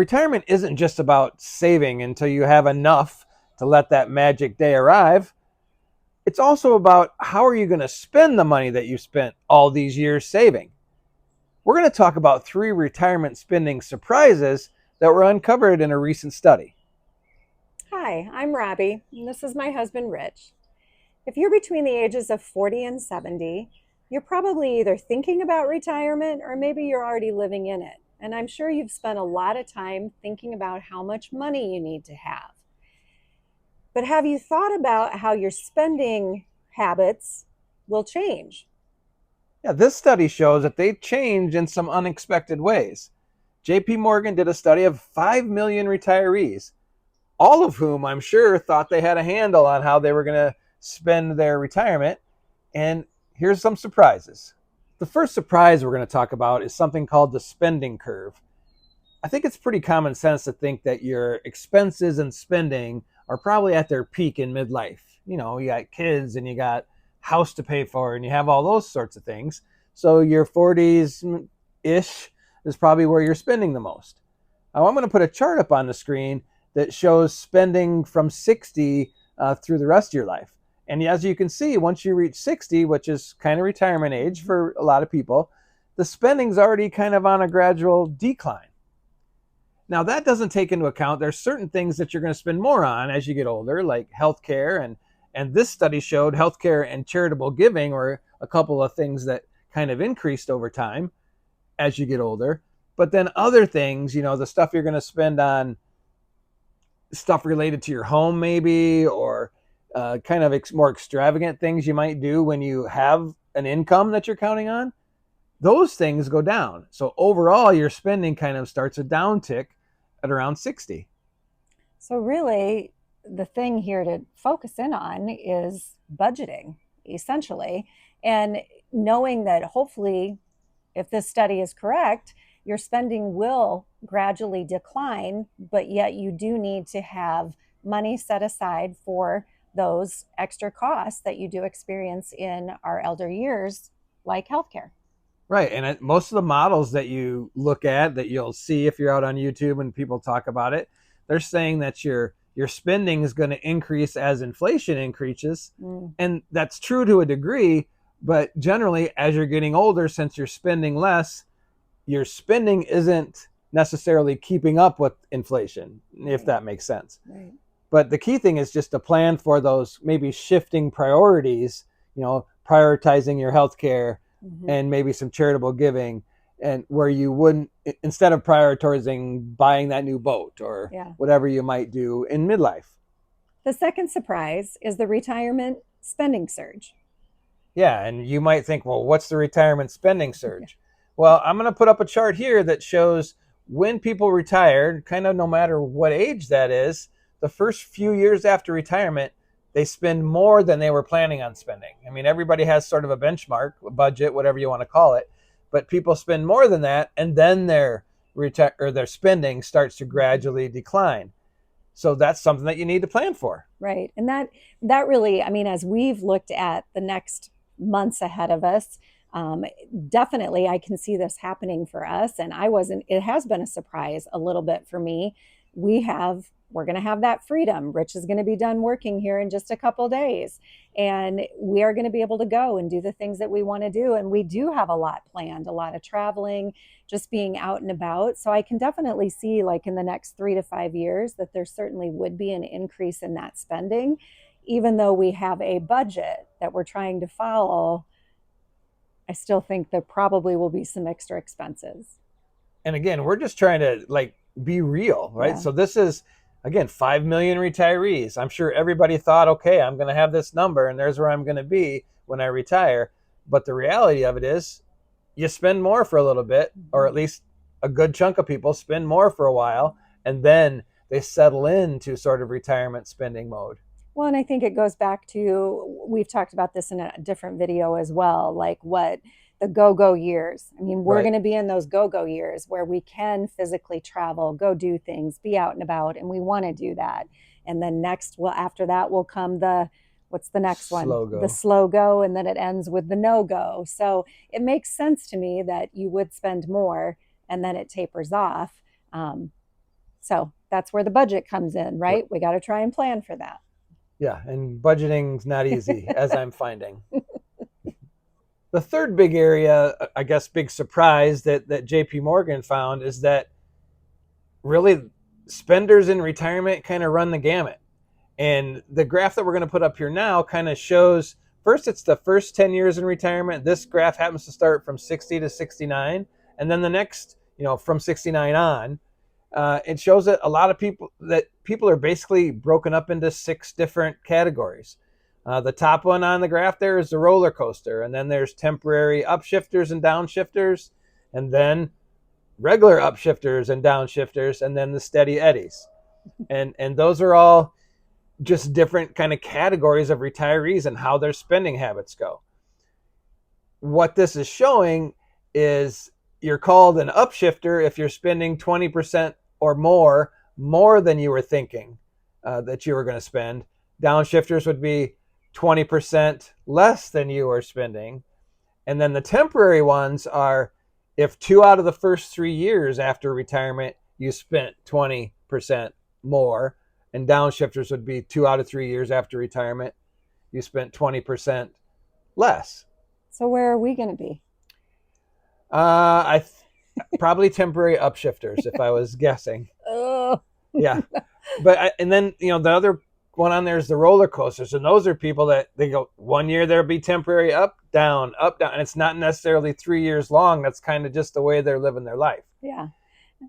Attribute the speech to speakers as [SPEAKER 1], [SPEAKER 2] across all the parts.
[SPEAKER 1] retirement isn't just about saving until you have enough to let that magic day arrive. It's also about how are you going to spend the money that you spent all these years saving. We're going to talk about 3 retirement spending surprises that were uncovered in a recent study.
[SPEAKER 2] Hi, I'm Robbie, and this is my husband, Rich. If you're between the ages of 40 and 70, you're probably either thinking about retirement or maybe you're already living in it. And I'm sure you've spent a lot of time thinking about how much money you need to have. But have you thought about how your spending habits will change?
[SPEAKER 1] Yeah, this study shows that they change in some unexpected ways. JP Morgan did a study of 5 million retirees, all of whom I'm sure thought they had a handle on how they were going to spend their retirement. And here's some surprises. The first surprise we're going to talk about is something called the spending curve. I think it's pretty common sense to think that your expenses and spending are probably at their peak in midlife. You got kids and you got house to pay for and you have all those sorts of things. So your 40s ish is probably where you're spending the most. Now, I'm going to put a chart up on the screen that shows spending from 60 through the rest of your life. And as you can see, once you reach 60, which is kind of retirement age for a lot of people, the spending's already kind of on a gradual decline. Now, that doesn't take into account there's certain things that you're going to spend more on as you get older, like healthcare. And this study showed healthcare and charitable giving were a couple of things that kind of increased over time as you get older. But then other things, the stuff you're going to spend on stuff related to your home maybe, or kind of more extravagant things you might do when you have an income that you're counting on, those things go down. So overall, your spending kind of starts a downtick at around 60.
[SPEAKER 2] So, really, the thing here to focus in on is budgeting, essentially, and knowing that hopefully, if this study is correct, your spending will gradually decline, but yet you do need to have money set aside for those extra costs that you do experience in our elder years, like healthcare.
[SPEAKER 1] Right. And most of the models that you look at that you'll see if you're out on YouTube and people talk about it, they're saying that your spending is going to increase as inflation increases.
[SPEAKER 2] Mm,
[SPEAKER 1] And that's true to a degree, but generally as you're getting older, since you're spending less, your spending isn't necessarily keeping up with inflation, if
[SPEAKER 2] right,
[SPEAKER 1] that makes sense.
[SPEAKER 2] right.
[SPEAKER 1] But the key thing is just to plan for those maybe shifting priorities, prioritizing your healthcare
[SPEAKER 2] Hmm.
[SPEAKER 1] and maybe some charitable giving, and where you wouldn't, instead of prioritizing buying that new boat or
[SPEAKER 2] Yeah.
[SPEAKER 1] whatever you might do in midlife.
[SPEAKER 2] The second surprise is the retirement spending surge.
[SPEAKER 1] Yeah, and you might think, well, what's the retirement spending surge? Well, I'm going to put up a chart here that shows when people retire, kind of no matter what age that is, the first few years after retirement, they spend more than they were planning on spending. I mean, everybody has sort of a benchmark, a budget, whatever you want to call it, but people spend more than that, and then their spending starts to gradually decline. So that's something that you need to plan for.
[SPEAKER 2] Right. And that really, I mean, as we've looked at the next months ahead of us, um, definitely I can see this happening for us. And I wasn't, it has been a surprise a little bit for me. We're going to have that freedom. Rich is going to be done working here in just a couple days. And we are going to be able to go and do the things that we want to do. And we do have a lot planned, a lot of traveling, just being out and about. So I can definitely see, like in the next 3 to 5 years, that there certainly would be an increase in that spending, even though we have a budget that we're trying to follow. I still think there probably will be some extra expenses.
[SPEAKER 1] And again, we're just trying to be real, right?
[SPEAKER 2] Yeah.
[SPEAKER 1] So this is again 5 million retirees. I'm sure everybody thought, okay, I'm going to have this number and there's where I'm going to be when I retire. But the reality of it is you spend more for a little bit, or
[SPEAKER 2] Mhm.
[SPEAKER 1] at least a good chunk of people spend more for a while, and then they settle into sort of retirement spending mode.
[SPEAKER 2] Well, and I think it goes back to, we've talked about this in a different video as well, like what the go go years. I mean, we're
[SPEAKER 1] Right.
[SPEAKER 2] going to be in those go go years where we can physically travel, go do things, be out and about, and we want to do that. And then next, well, after that will come what's the next one?
[SPEAKER 1] Slow
[SPEAKER 2] The
[SPEAKER 1] go.
[SPEAKER 2] slow go, and then it ends with the no go. So it makes sense to me that you would spend more and then it tapers off. Um, So that's where the budget comes in, right? We got to try and plan for that.
[SPEAKER 1] Yeah, and budgeting's not easy, as I'm finding. The third big area, I guess, big surprise that JP Morgan found is that really spenders in retirement kind of run the gamut. And the graph that we're going to put up here now kind of shows first, it's the first 10 years in retirement. This graph happens to start from 60 to 69. And then the next, from 69 on, it shows that a lot of people are basically broken up into 6 different categories. The top one on the graph there is the roller coaster. And then there's temporary upshifters and downshifters. And then regular upshifters and downshifters. And then the steady eddies. And those are all just different kind of categories of retirees and how their spending habits go. What this is showing is you're called an upshifter if you're spending 20% or more than you were thinking that you were going to spend. Downshifters would be 20% less than you were spending. And then the temporary ones are if 2 out of the first 3 years after retirement you spent 20% more. And downshifters would be 2 out of 3 years after retirement you spent 20% less.
[SPEAKER 2] So where are we going to be?
[SPEAKER 1] Probably temporary upshifters if I was guessing.
[SPEAKER 2] Oh.
[SPEAKER 1] Yeah. And then, the other one on there is the roller coasters. And those are people that they go 1 year, there'll be temporary up, down. And it's not necessarily 3 years long. That's kind of just the way they're living their life.
[SPEAKER 2] Yeah.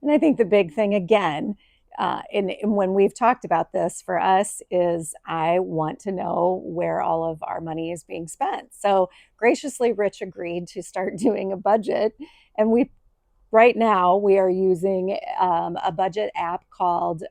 [SPEAKER 2] And I think the big thing, again, and when we've talked about this for us is I want to know where all of our money is being spent. So graciously, Rich agreed to start doing a budget. And right now we are using a budget app called,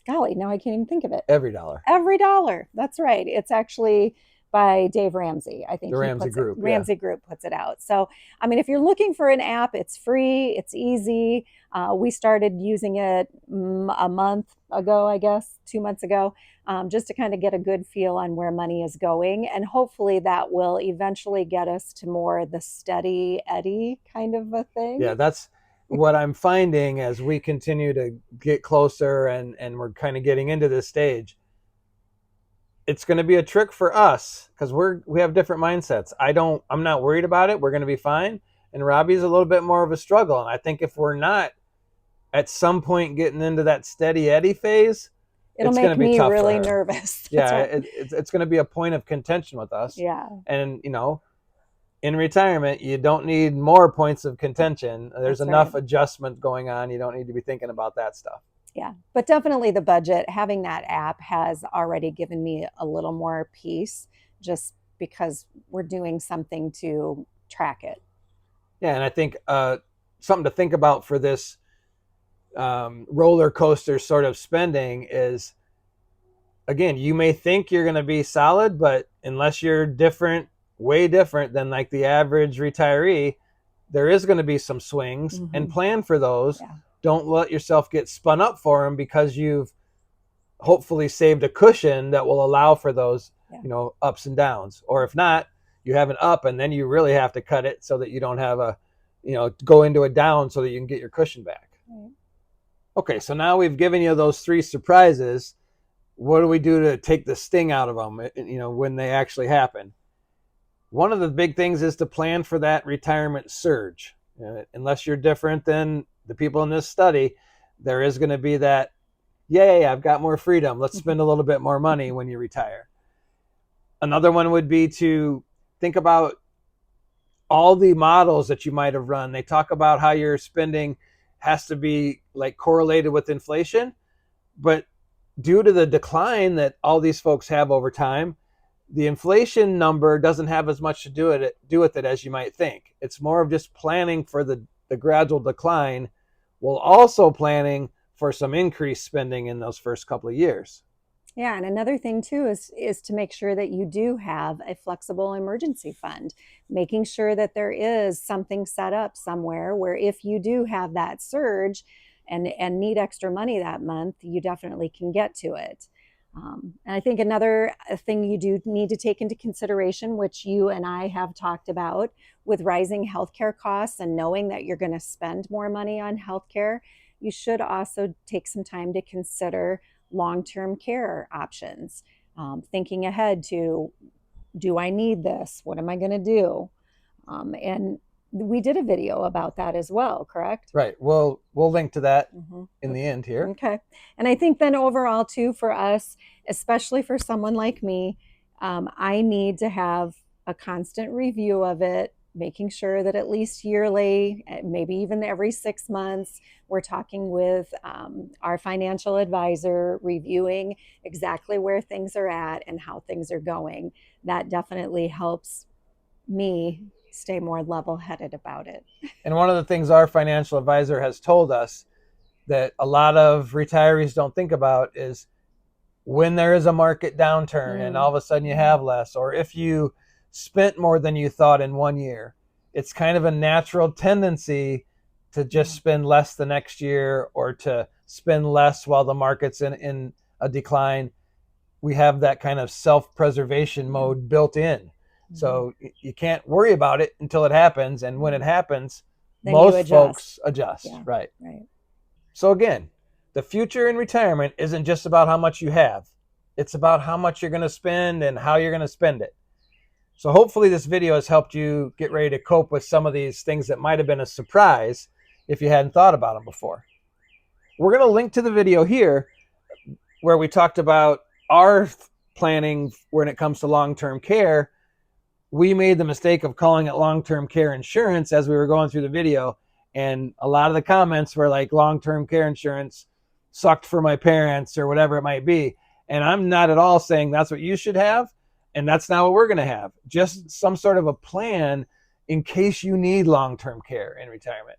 [SPEAKER 2] golly, now I can't even think of it.
[SPEAKER 1] Every Dollar.
[SPEAKER 2] Every Dollar. That's right. It's actually by Dave Ramsey. I think
[SPEAKER 1] the Ramsey Group.
[SPEAKER 2] Ramsey Group puts it out. So, I mean, if you're looking for an app, it's free, it's easy. We started using it a month ago, I guess, 2 months ago, just to kind of get a good feel on where money is going. And hopefully that will eventually get us to more the steady eddy kind of a thing.
[SPEAKER 1] Yeah, that's what I'm finding as we continue to get closer and we're kind of getting into this stage. It's going to be a trick for us because we have different mindsets. I'm not worried about it. We're going to be fine. And Robbie's a little bit more of a struggle. And I think if we're not at some point getting into that steady eddy phase,
[SPEAKER 2] it'll make me really nervous.
[SPEAKER 1] Yeah, right. It's going to be a point of contention with us.
[SPEAKER 2] Yeah.
[SPEAKER 1] And, in retirement, you don't need more points of contention. There's enough adjustment going on. You don't need to be thinking about that stuff.
[SPEAKER 2] Yeah, but definitely the budget, having that app has already given me a little more peace just because we're doing something to track it.
[SPEAKER 1] Yeah, and I think something to think about for this roller coaster sort of spending is, again, you may think you're going to be solid, but unless you're way different than like the average retiree, there is going to be some swings and plan for those. Yeah. Don't let yourself get spun up for them because you've hopefully saved a cushion that will allow for those, ups and downs. Or if not, you have an up and then you really have to cut it so that you don't have go into a down so that you can get your cushion back. Right. Okay, so now we've given you those 3 surprises. What do we do to take the sting out of them, when they actually happen? One of the big things is to plan for that retirement surge. Unless you're different than the people in this study, there is going to be that, yay, I've got more freedom. Let's spend a little bit more money when you retire. Another one would be to think about all the models that you might have run. They talk about how your spending has to be like correlated with inflation, but due to the decline that all these folks have over time, the inflation number doesn't have as much to do with it as you might think. It's more of just planning for the gradual decline while also planning for some increased spending in those first couple of years.
[SPEAKER 2] Yeah, and another thing too is to make sure that you do have a flexible emergency fund, making sure that there is something set up somewhere where if you do have that surge and need extra money that month, you definitely can get to it. And I think another thing you do need to take into consideration, which you and I have talked about with rising healthcare costs and knowing that you're going to spend more money on healthcare, you should also take some time to consider long-term care options, thinking ahead to, do I need this? What am I going to do? And we did a video about that as well, correct?
[SPEAKER 1] Right. We'll link to that
[SPEAKER 2] Mm-hmm.
[SPEAKER 1] in the end here.
[SPEAKER 2] Okay. And I think then overall, too, for us, especially for someone like me, I need to have a constant review of it, making sure that at least yearly, maybe even every 6 months, we're talking with our financial advisor, reviewing exactly where things are at and how things are going. That definitely helps me stay more level headed about it.
[SPEAKER 1] And one of the things our financial advisor has told us that a lot of retirees don't think about is when there is a market downturn and all of a sudden you have less, or if you spent more than you thought in 1 year, it's kind of a natural tendency to just spend less the next year, or to spend less while the market's in a decline. We have that kind of self-preservation mode built in. So you can't worry about it until it happens. And when it happens,
[SPEAKER 2] Then you
[SPEAKER 1] most
[SPEAKER 2] adjust.
[SPEAKER 1] folks adjust.
[SPEAKER 2] Yeah.
[SPEAKER 1] Right.
[SPEAKER 2] Right.
[SPEAKER 1] So again, the future in retirement isn't just about how much you have. It's about how much you're going to spend and how you're going to spend it. So hopefully this video has helped you get ready to cope with some of these things that might have been a surprise if you hadn't thought about them before. We're going to link to the video here where we talked about our planning when it comes to long-term care. We made the mistake of calling it long-term care insurance as we were going through the video. And a lot of the comments were like, long-term care insurance sucked for my parents, or whatever it might be. And I'm not at all saying that's what you should have. And that's not what we're going to have. Just some sort of a plan in case you need long-term care in retirement.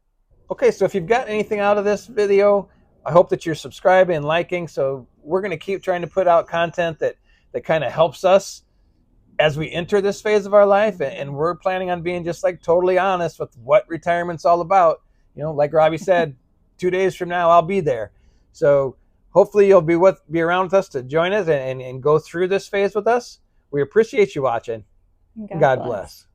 [SPEAKER 1] Okay, so if you've got anything out of this video, I hope that you're subscribing and liking. So we're going to keep trying to put out content that kind of helps us as we enter this phase of our life. And we're planning on being just like totally honest with what retirement's all about. You know, like Robbie said, 2 days from now, I'll be there. So hopefully you'll be around with us to join us and go through this phase with us. We appreciate you watching.
[SPEAKER 2] God
[SPEAKER 1] bless.
[SPEAKER 2] bless.